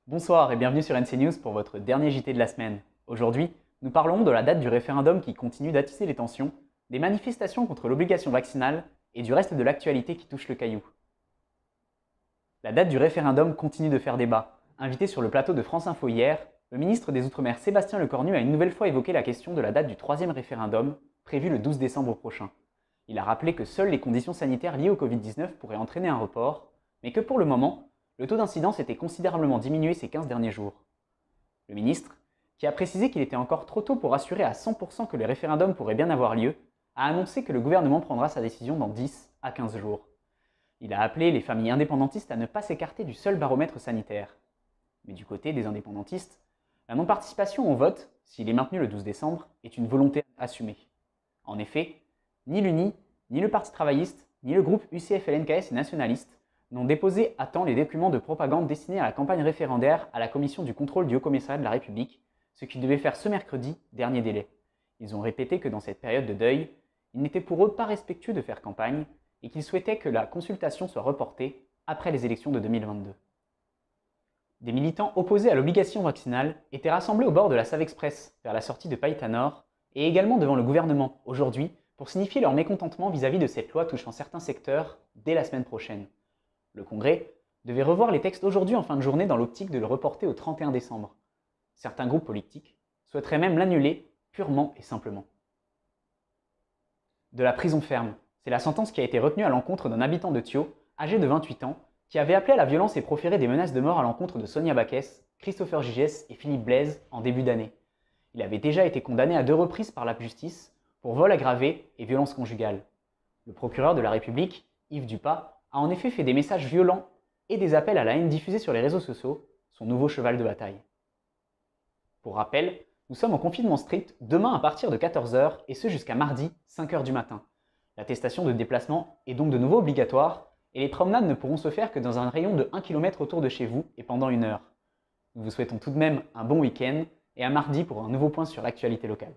Bonsoir et bienvenue sur NC News pour votre dernier JT de la semaine. Aujourd'hui, nous parlerons de la date du référendum qui continue d'attiser les tensions, des manifestations contre l'obligation vaccinale et du reste de l'actualité qui touche le Caillou. La date du référendum continue de faire débat. Invité sur le plateau de France Info hier, le ministre des Outre-mer Sébastien Lecornu a une nouvelle fois évoqué la question de la date du troisième référendum, prévu le 12 décembre prochain. Il a rappelé que seules les conditions sanitaires liées au Covid-19 pourraient entraîner un report, mais que pour le moment, le taux d'incidence était considérablement diminué ces 15 derniers jours. Le ministre, qui a précisé qu'il était encore trop tôt pour assurer à 100% que le référendum pourrait bien avoir lieu, a annoncé que le gouvernement prendra sa décision dans 10 à 15 jours. Il a appelé les familles indépendantistes à ne pas s'écarter du seul baromètre sanitaire. Mais du côté des indépendantistes, la non-participation au vote, s'il est maintenu le 12 décembre, est une volonté assumée. En effet, ni l'UNI, ni le Parti travailliste, ni le groupe UCF-LNKS et nationalistes n'ont déposé à temps les documents de propagande destinés à la campagne référendaire à la Commission du contrôle du Haut-Commissariat de la République, ce qu'ils devaient faire ce mercredi, dernier délai. Ils ont répété que dans cette période de deuil, il n'était pour eux pas respectueux de faire campagne et qu'ils souhaitaient que la consultation soit reportée après les élections de 2022. Des militants opposés à l'obligation vaccinale étaient rassemblés au bord de la Save Express, vers la sortie de Païta-Nord, et également devant le gouvernement, aujourd'hui, pour signifier leur mécontentement vis-à-vis de cette loi touchant certains secteurs dès la semaine prochaine. Le Congrès devait revoir les textes aujourd'hui en fin de journée dans l'optique de le reporter au 31 décembre. Certains groupes politiques souhaiteraient même l'annuler purement et simplement. De la prison ferme, c'est la sentence qui a été retenue à l'encontre d'un habitant de Thio, âgé de 28 ans, qui avait appelé à la violence et proféré des menaces de mort à l'encontre de Sonia Baquès, Christopher Gigès et Philippe Blaise en début d'année. Il avait déjà été condamné à 2 reprises par la justice pour vol aggravé et violence conjugale. Le procureur de la République, Yves Dupas, a en effet fait des messages violents et des appels à la haine diffusés sur les réseaux sociaux, son nouveau cheval de bataille. Pour rappel, nous sommes en confinement strict demain à partir de 14 h et ce jusqu'à mardi 5 h du matin. L'attestation de déplacement est donc de nouveau obligatoire et les promenades ne pourront se faire que dans un rayon de 1 km autour de chez vous et pendant 1 heure. Nous vous souhaitons tout de même un bon week-end et à mardi pour un nouveau point sur l'actualité locale.